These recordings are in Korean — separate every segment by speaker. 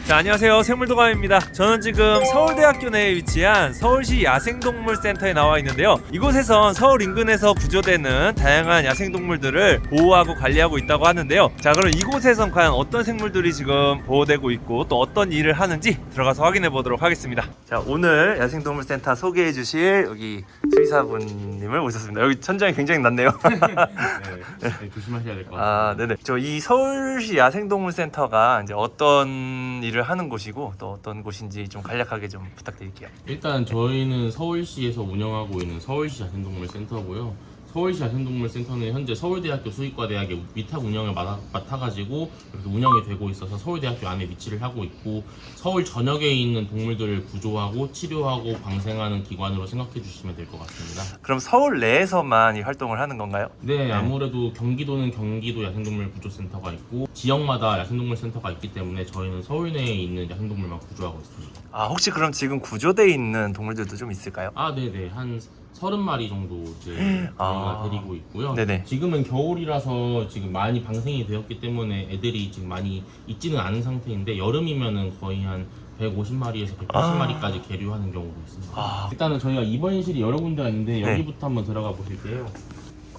Speaker 1: 자, 안녕하세요. 생물도감입니다. 저는 지금 서울대학교 내에 위치한 서울시 야생동물센터에 나와 있는데요. 이곳에선 서울 인근에서 구조되는 다양한 야생동물들을 보호하고 관리하고 있다고 하는데요. 자, 그럼 이곳에선 과연 어떤 생물들이 지금 보호되고 있고 또 어떤 일을 하는지 들어가서 확인해 보도록 하겠습니다. 자, 오늘 야생동물센터 소개해 주실 여기 수의사분님을 모셨습니다. 여기 천장이 굉장히 낮네요.
Speaker 2: 네, 조심하셔야 될 것 같아요.
Speaker 1: 아, 네네. 저 이 서울시 야생동물센터가 이제 어떤 일을 하는 곳이고 또 어떤 곳인지 좀 간략하게 좀 부탁드릴게요.
Speaker 2: 일단 저희는 서울시에서 운영하고 있는 서울시 야생동물센터고요. 서울시 야생동물센터는 현재 서울대학교 수의과대학의 위탁 운영을 맡아가지고 이렇게 운영이 되고 있어서 서울대학교 안에 위치를 하고 있고, 서울 전역에 있는 동물들을 구조하고 치료하고 방생하는 기관으로 생각해 주시면 될 것 같습니다.
Speaker 1: 그럼 서울 내에서만 이 활동을 하는 건가요?
Speaker 2: 네, 아무래도 경기도는 경기도 야생동물 구조센터가 있고 지역마다 야생동물센터가 있기 때문에 저희는 서울 내에 있는 야생동물만 구조하고 있습니다.
Speaker 1: 아, 혹시 그럼 지금 구조되어 있는 동물들도 좀 있을까요?
Speaker 2: 아, 네네. 한 30마리 정도 이제 저희가 데리고 있고요.
Speaker 1: 네네.
Speaker 2: 지금은 겨울이라서 지금 많이 방생이 되었기 때문에 애들이 지금 많이 있지는 않은 상태인데, 여름이면은 거의 한 150마리에서 180마리까지 계류하는 경우도 있습니다. 일단은 저희가 입원실이 여러 군데가 있는데
Speaker 1: 네.
Speaker 2: 여기부터 한번 들어가 보실게요.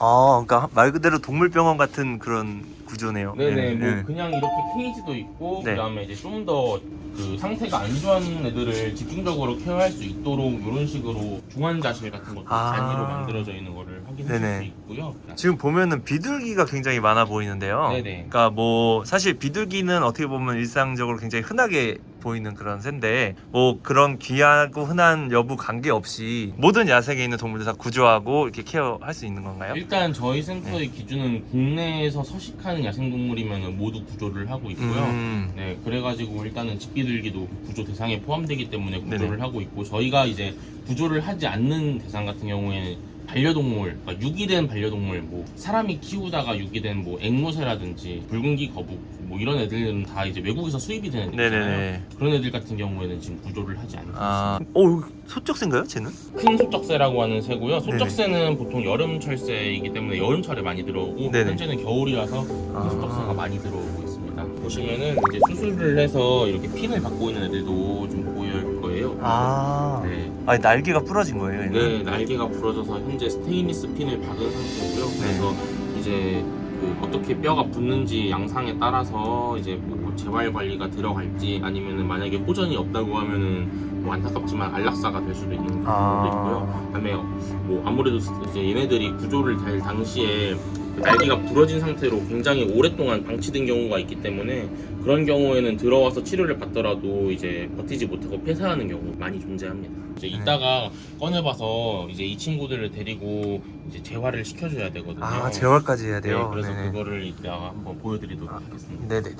Speaker 1: 아, 그러니까 말 그대로 동물병원 같은 그런 구조네요.
Speaker 2: 네네, 뭐 그냥 이렇게 케이지도 있고,
Speaker 1: 네.
Speaker 2: 그다음에 이제 좀 더 그 상태가 안 좋은 애들을 집중적으로 케어할 수 있도록 이런 식으로 중환자실 같은 것도 단위로 만들어져 있는 거를 확인하실
Speaker 1: 네네.
Speaker 2: 수 있고요.
Speaker 1: 지금 보면은 비둘기가 굉장히 많아 보이는데요.
Speaker 2: 네네.
Speaker 1: 그러니까 뭐 사실 비둘기는 어떻게 보면 일상적으로 굉장히 흔하게 보이는 그런 새인데, 뭐 그런 귀하고 흔한 여부 관계없이 모든 야생에 있는 동물들 다 구조하고 이렇게 케어할 수 있는 건가요?
Speaker 2: 일단 저희 센터의 기준은 국내에서 서식하는 야생동물이면 모두 구조를 하고 있고요. 네, 그래가지고 일단은 집비둘기도 구조 대상에 포함되기 때문에 구조를
Speaker 1: 네네.
Speaker 2: 하고 있고, 저희가 이제 구조를 하지 않는 대상 같은 경우에는 반려동물, 그러니까 유기된 반려동물, 뭐 사람이 키우다가 유기된 뭐 앵무새라든지 붉은기 거북, 뭐 이런 애들은 다 이제 외국에서 수입이 되는 애들이잖아요.
Speaker 1: 네네네.
Speaker 2: 그런 애들 같은 경우에는 지금 구조를 하지 않고
Speaker 1: 아,
Speaker 2: 있습니다.
Speaker 1: 소쩍새인가요, 쟤는?
Speaker 2: 큰 소쩍새라고 하는 새고요. 소쩍새는 보통 여름철새이기 때문에 여름철에 많이 들어오고,
Speaker 1: 네네.
Speaker 2: 현재는 겨울이라서 큰 소쩍새가 많이 들어오고 있습니다. 보시면은 이제 수술을 해서 이렇게 핀을 받고 있는 애들도 좀 보일 거예요.
Speaker 1: 아,
Speaker 2: 네.
Speaker 1: 아니 날개가 부러진 거예요, 얘는?
Speaker 2: 네, 날개가 부러져서 현재 스테인리스 핀을 박은 상태고요. 그래서 이제 그 어떻게 뼈가 붙는지 양상에 따라서 이제 뭐 재활 관리가 들어갈지, 아니면은 만약에 호전이 없다고 하면은 뭐 안타깝지만 안락사가 될 수도 있는 경우도 있고요. 그다음에 뭐 아무래도 이제 얘네들이 구조를 될 당시에 그 날개가 부러진 상태로 굉장히 오랫동안 방치된 경우가 있기 때문에, 그런 경우에는 들어와서 치료를 받더라도 이제 버티지 못하고 폐사하는 경우 많이 존재합니다. 이제 이따가 꺼내봐서 이제 이 친구들을 데리고 이제 재활을 시켜줘야 되거든요.
Speaker 1: 아, 재활까지 해야 돼요?
Speaker 2: 네, 그래서
Speaker 1: 네네.
Speaker 2: 그거를 이따가 한번 보여드리도록 하겠습니다.
Speaker 1: 네네네.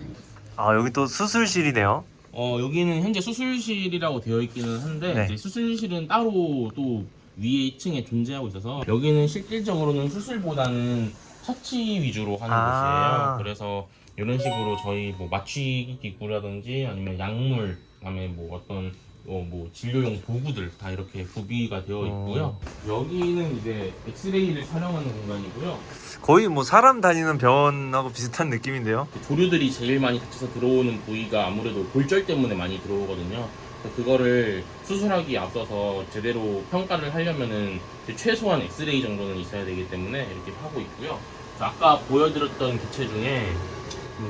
Speaker 1: 아, 여기 또 수술실이네요.
Speaker 2: 여기는 현재 수술실이라고 되어 있기는 한데,
Speaker 1: 네.
Speaker 2: 이제 수술실은 따로 또 위에 2층에 존재하고 있어서, 여기는 실질적으로는 수술보다는 처치 위주로 하는 곳이에요. 그래서 이런 식으로 저희 뭐 마취 기구라든지 아니면 약물, 그다음에 뭐 어떤 뭐 진료용 도구들 다 이렇게 구비가 되어 있고요. 여기는 이제 엑스레이를 촬영하는 공간이고요.
Speaker 1: 거의 뭐 사람 다니는 병원하고 비슷한 느낌인데요.
Speaker 2: 조류들이 제일 많이 다쳐서 들어오는 부위가 아무래도 골절 때문에 많이 들어오거든요. 그래서 그거를 수술하기 앞서서 제대로 평가를 하려면은 최소한 엑스레이 정도는 있어야 되기 때문에 이렇게 하고 있고요. 아까 보여드렸던 개체 중에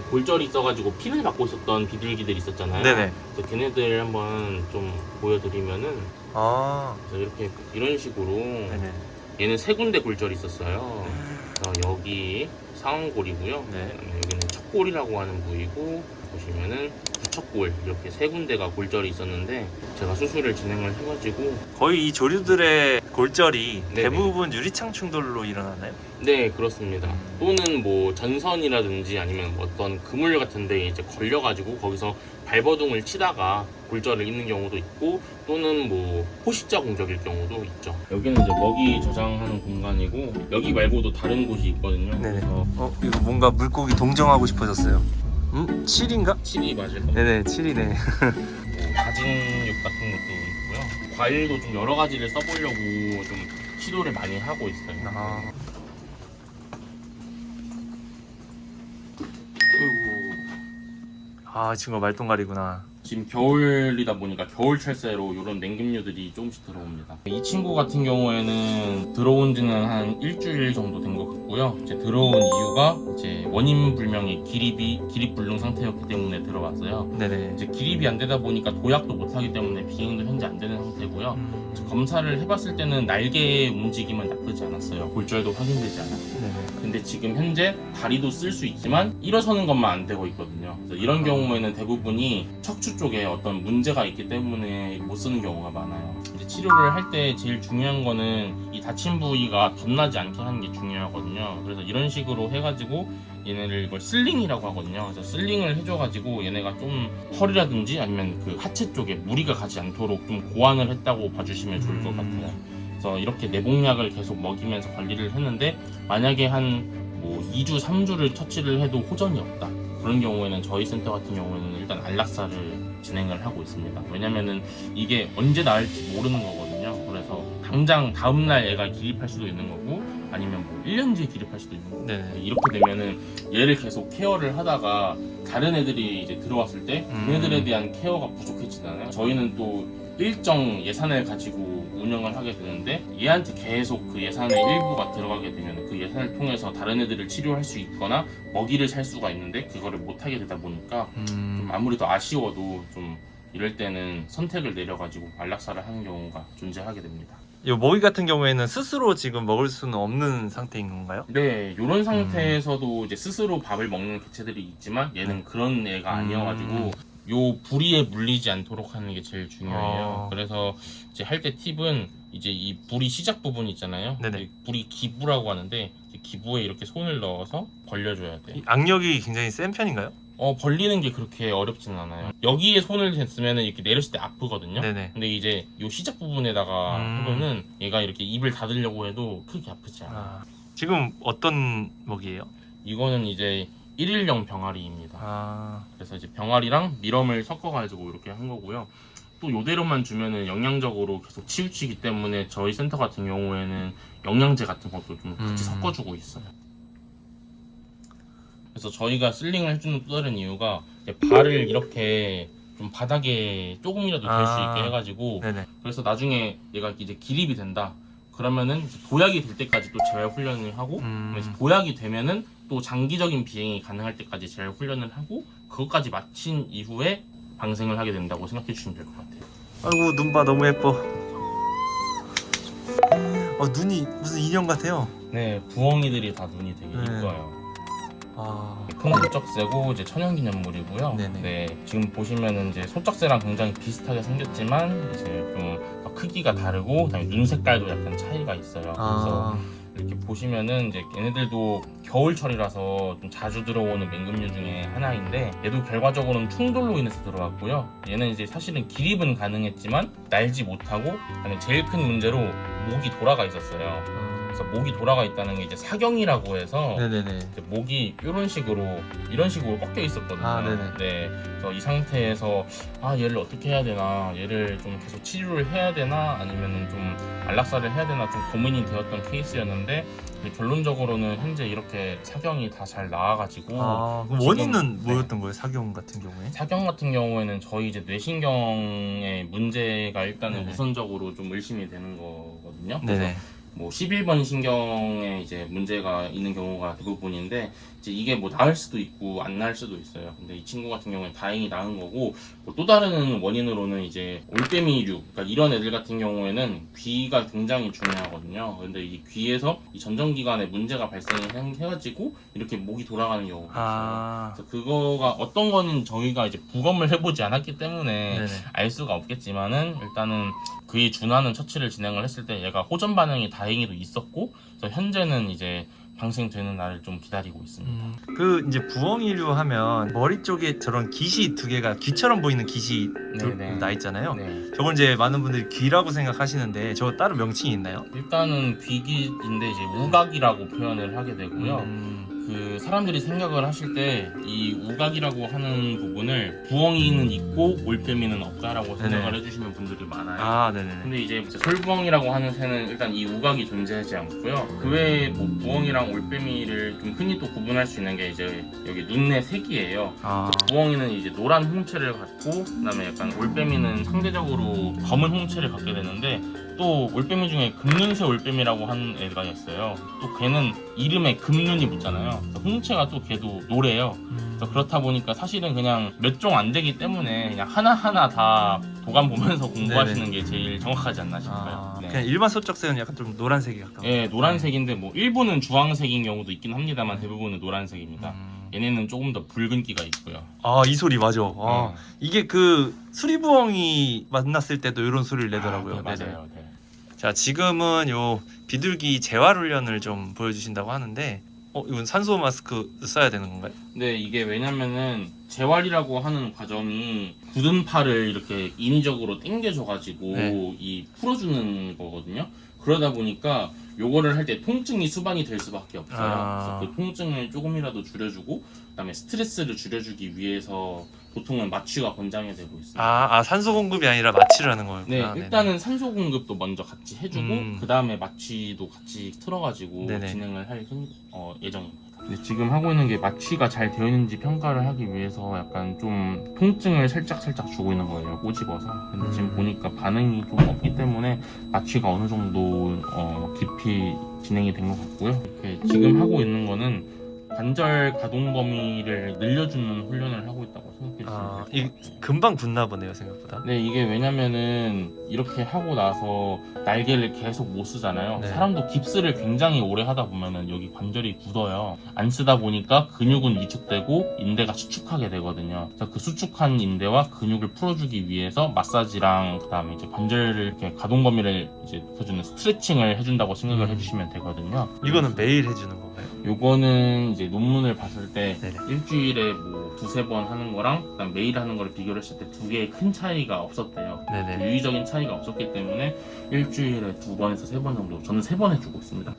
Speaker 2: 골절이 있어가지고 핀을 받고 있었던 비둘기들이 있었잖아요.
Speaker 1: 네네.
Speaker 2: 그래서 걔네들 한번 좀 보여드리면은,
Speaker 1: 아,
Speaker 2: 그래서 이렇게 이런 식으로
Speaker 1: 네네.
Speaker 2: 얘는 3군데 골절이 있었어요. 그래서 여기 상완골이고요.
Speaker 1: 네.
Speaker 2: 그다음에 여기는 척골이라고 하는 부위고, 보시면은 부척골, 이렇게 3군데가 골절이 있었는데 제가 수술을 진행을 해가지고.
Speaker 1: 거의 이 조류들의 골절이
Speaker 2: 네네.
Speaker 1: 대부분 유리창 충돌로 일어나나요?
Speaker 2: 네, 그렇습니다. 또는 뭐 전선이라든지 아니면 뭐 어떤 그물 같은 데 이제 걸려가지고 거기서 발버둥을 치다가 골절을 입는 경우도 있고, 또는 뭐 포식자 공격일 경우도 있죠. 여기는 이제 먹이 저장하는 공간이고, 여기 말고도 다른 곳이 있거든요.
Speaker 1: 네네.
Speaker 2: 그래서
Speaker 1: 이거 뭔가 물고기 동정하고 싶어졌어요. 7인가?
Speaker 2: 칠이 맞을 겁니다.
Speaker 1: 네네, 7이네.
Speaker 2: 뭐 가진육 같은 것도 있고요. 과일도 좀 여러 가지를 써보려고 좀 시도를 많이 하고 있어요.
Speaker 1: 아, 친구가 말똥갈이구나.
Speaker 2: 지금 겨울이다 보니까 겨울 철새로 이런 냉금류들이 조금씩 들어옵니다. 이 친구 같은 경우에는 들어온 지는 한 일주일 정도 된 것 같고요. 이제 들어온 이유가 이제 원인 불명의 기립 불능 상태였기 때문에 들어왔어요.
Speaker 1: 네네.
Speaker 2: 이제 기립이 안 되다 보니까 도약도 못 하기 때문에 비행도 현재 안 되는 상태고요. 검사를 해봤을 때는 날개 움직임은 나쁘지 않았어요. 골절도 확인되지 않았고.
Speaker 1: 네네.
Speaker 2: 근데 지금 현재 다리도 쓸 수 있지만 일어서는 것만 안 되고 있거든요. 그래서 이런 경우에는 대부분이 척추 쪽에 어떤 문제가 있기 때문에 못 쓰는 경우가 많아요. 이제 치료를 할 때 제일 중요한 거는 이 다친 부위가 덧나지 않게 하는 게 중요하거든요. 그래서 이런 식으로 해가지고 얘네를 이걸 슬링이라고 하거든요. 그래서 슬링을 해줘가지고 얘네가 좀 허리라든지 아니면 그 하체 쪽에 무리가 가지 않도록 좀 고안을 했다고 봐주시면 좋을 것 같아요. 그래서 이렇게 내복약을 계속 먹이면서 관리를 했는데 만약에 한 뭐 2주, 3주를 처치를 해도 호전이 없다. 그런 경우에는 저희 센터 같은 경우에는 일단 안락사를 진행을 하고 있습니다. 왜냐면은 이게 언제 나을지 모르는 거거든요. 그래서 당장 다음날 얘가 기립할 수도 있는 거고 아니면 뭐 1년 뒤에 기립할 수도 있는 거고
Speaker 1: 네네.
Speaker 2: 이렇게 되면은 얘를 계속 케어를 하다가 다른 애들이 이제 들어왔을 때 걔네들에 대한 케어가 부족해지잖아요. 저희는 또 일정 예산을 가지고 운영을 하게 되는데 얘한테 계속 그 예산의 일부가 들어가게 되면 그 예산을 통해서 다른 애들을 치료할 수 있거나 먹이를 살 수가 있는데 그거를 못 하게 되다 보니까 좀 아무래도 아쉬워도 좀 이럴 때는 선택을 내려가지고 안락사를 하는 경우가 존재하게 됩니다.
Speaker 1: 이 먹이 같은 경우에는 스스로 지금 먹을 수는 없는 상태인 건가요?
Speaker 2: 네, 이런 상태에서도 이제 스스로 밥을 먹는 개체들이 있지만 얘는 그런 애가 아니어가지고 요 부리에 물리지 않도록 하는 게 제일 중요해요. 그래서 이제 할 때 팁은 이제 이 부리 시작 부분 있잖아요.
Speaker 1: 네네.
Speaker 2: 이 부리 기부라고 하는데 이제 기부에 이렇게 손을 넣어서 벌려줘야 돼.
Speaker 1: 이 악력이 굉장히 센 편인가요?
Speaker 2: 벌리는 게 그렇게 어렵지는 않아요. 여기에 손을 댔으면 이렇게 내렸을 때 아프거든요.
Speaker 1: 네네.
Speaker 2: 근데 이제 요 시작 부분에다가 하면은 얘가 이렇게 입을 닫으려고 해도 크게 아프지 않아요.
Speaker 1: 지금 어떤 먹이에요?
Speaker 2: 이거는 이제 1일용 병아리입니다. 그래서 이제 병아리랑 미럼을 섞어가지고 이렇게 한 거고요. 또 요대로만 주면은 영양적으로 계속 치우치기 때문에 저희 센터 같은 경우에는 영양제 같은 것도 좀 같이 섞어주고 있어요. 그래서 저희가 슬링을 해주는 또 다른 이유가 이제 발을 이렇게 좀 바닥에 조금이라도 될 수 있게 해가지고
Speaker 1: 네네.
Speaker 2: 그래서 나중에 얘가 이제 기립이 된다. 그러면은 이제 도약이 될 때까지 또 재활 훈련을 하고 그래서 도약이 되면은 또 장기적인 비행이 가능할 때까지 재활 훈련을 하고 그것까지 마친 이후에 방생을 하게 된다고 생각해 주시면 될 것 같아요.
Speaker 1: 아이고 눈 봐 너무 예뻐. 눈이 무슨 인형 같아요.
Speaker 2: 네, 부엉이들이 다 눈이 되게 이뻐요. 큰 소쩍새고 이제 천연기념물이고요.
Speaker 1: 네네.
Speaker 2: 네, 지금 보시면은 이제 소쩍새랑 굉장히 비슷하게 생겼지만 이제 좀 크기가 다르고 그다음에 눈 색깔도 약간 차이가 있어요. 그래서 이렇게 보시면은 이제 얘네들도 겨울철이라서 좀 자주 들어오는 맹금류 중에 하나인데 얘도 결과적으로는 충돌로 인해서 들어왔고요. 얘는 이제 사실은 기립은 가능했지만 날지 못하고 그다음에 제일 큰 문제로 목이 돌아가 있었어요. 그래서 목이 돌아가 있다는 게 이제 사경이라고 해서
Speaker 1: 네네네.
Speaker 2: 이제 목이 이런 식으로 꺾여 있었거든요.
Speaker 1: 네네.
Speaker 2: 네, 그래서 이 상태에서 얘를 어떻게 해야 되나, 얘를 좀 계속 치료를 해야 되나, 아니면은 좀 안락사를 해야 되나 좀 고민이 되었던 케이스였는데 결론적으로는 현재 이렇게 사경이 다 잘 나와가지고.
Speaker 1: 그럼 원인은 뭐였던 거예요? 사경 같은 경우에?
Speaker 2: 사경 같은 경우에는 저희 이제 뇌신경의 문제가 일단은
Speaker 1: 네네.
Speaker 2: 우선적으로 좀 의심이 되는 거거든요.
Speaker 1: 네네.
Speaker 2: 뭐 11번 신경에 이제 문제가 있는 경우가 대부분인데 이제 이게 뭐 나을 수도 있고 안 나을 수도 있어요. 근데 이 친구 같은 경우는 다행히 나은 거고 또 다른 원인으로는 이제 올빼미류, 그러니까 이런 애들 같은 경우에는 귀가 굉장히 중요하거든요. 근데 이 귀에서 이 전정기관에 문제가 발생해가지고 이렇게 목이 돌아가는 경우가 있어요. 그래서 그거가 어떤 거는 저희가 이제 부검을 해보지 않았기 때문에
Speaker 1: 네네.
Speaker 2: 알 수가 없겠지만은 일단은 그에 준하는 처치를 진행을 했을 때 얘가 호전 반응이 다행히도 있었고 그래서 현재는 이제 방생되는 날을 좀 기다리고 있습니다.
Speaker 1: 그 이제 부엉이류 하면 머리 쪽에 저런 깃이 두 개가 귀처럼 보이는 깃이
Speaker 2: 네네.
Speaker 1: 나 있잖아요.
Speaker 2: 네.
Speaker 1: 저걸 이제 많은 분들이 귀라고 생각하시는데 저 다른 명칭이 있나요?
Speaker 2: 일단은 귀깃인데 이제 우각이라고 표현을 하게 되고요. 그 사람들이 생각을 하실 때 이 우각이라고 하는 부분을 부엉이는 있고 올빼미는 없다라고 생각을 해주시는 분들이 많아요.
Speaker 1: 아, 네네네.
Speaker 2: 근데 이제 솔부엉이라고 하는 새는 일단 이 우각이 존재하지 않고요. 그 외에 뭐 부엉이랑 올빼미를 좀 흔히 또 구분할 수 있는 게 이제 여기 눈의 색이에요.
Speaker 1: 아,
Speaker 2: 부엉이는 이제 노란 홍채를 갖고, 그다음에 약간 올빼미는 상대적으로 검은 홍채를 갖게 되는데, 또 올빼미 중에 금눈새 올빼미라고 하는 애가 있어요. 또 걔는 이름에 금눈이 붙잖아요. 홍채가 또 걔도 노래요. 그래서 그렇다 보니까 사실은 그냥 몇 종 안 되기 때문에 그냥 하나하나 다 도감 보면서 공부하시는 게 제일 정확하지 않나 싶어요.
Speaker 1: 아,
Speaker 2: 네.
Speaker 1: 그냥 일반 소쩍새는 약간 좀 노란색이 가까워.
Speaker 2: 예, 노란색인데 뭐 일부는 주황색인 경우도 있긴 합니다만 대부분은 노란색입니다. 얘네는 조금 더 붉은기가 있고요.
Speaker 1: 아, 이 소리 맞아. 아, 이게 그 수리부엉이 만났을 때도 이런 소리를 내더라고요.
Speaker 2: 네,
Speaker 1: 네네.
Speaker 2: 맞아요. 네.
Speaker 1: 자, 지금은 요 비둘기 재활 훈련을 좀 보여주신다고 하는데, 이건 산소 마스크 써야 되는 건가요?
Speaker 2: 네, 이게 왜냐면은 재활이라고 하는 과정이 굳은 팔을 이렇게 인위적으로 당겨줘가지고
Speaker 1: 네.
Speaker 2: 이 풀어주는 거거든요. 그러다 보니까 요거를 할 때 통증이 수반이 될 수밖에 없어요.
Speaker 1: 아.
Speaker 2: 그래서 그 통증을 조금이라도 줄여주고, 그다음에 스트레스를 줄여주기 위해서 보통은 마취가 권장이 되고 있습니다.
Speaker 1: 산소 공급이 아니라 마취를 하는 거였구나.
Speaker 2: 네, 일단은 산소 공급도 먼저 같이 해주고, 그 다음에 마취도 같이 틀어가지고
Speaker 1: 네네.
Speaker 2: 진행을 할 예정입니다. 근데 지금 하고 있는 게 마취가 잘 되어 있는지 평가를 하기 위해서 약간 좀 통증을 살짝 주고 있는 거예요, 꼬집어서. 근데 지금 보니까 반응이 좀 없기 때문에 마취가 어느 정도 깊이 진행이 된 것 같고요. 이렇게 지금 하고 있는 거는 관절 가동 범위를 늘려주는 훈련을 하고 있다고 생각해 주시면 돼요.
Speaker 1: 금방 굳나 보네요, 생각보다.
Speaker 2: 네, 이게 왜냐면은 이렇게 하고 나서 날개를 계속 못 쓰잖아요.
Speaker 1: 네.
Speaker 2: 사람도 깁스를 굉장히 오래 하다 보면은 여기 관절이 굳어요. 안 쓰다 보니까 근육은 위축되고 인대가 수축하게 되거든요. 그래서 그 수축한 인대와 근육을 풀어주기 위해서 마사지랑 그다음에 이제 관절을 이렇게 가동 범위를 이제 높여주는 스트레칭을 해준다고 생각을 해주시면 되거든요.
Speaker 1: 이거는 매일 해주는 건가요?
Speaker 2: 요거는 이제 논문을 봤을 때
Speaker 1: 네네.
Speaker 2: 일주일에 뭐 두세 번 하는 거랑 그다음 매일 하는 거를 비교를 했을 때 두 개의 큰 차이가 없었대요.
Speaker 1: 네네.
Speaker 2: 유의적인 차이가 없었기 때문에 일주일에 2번에서 3번 정도, 저는 3번 해주고 있습니다.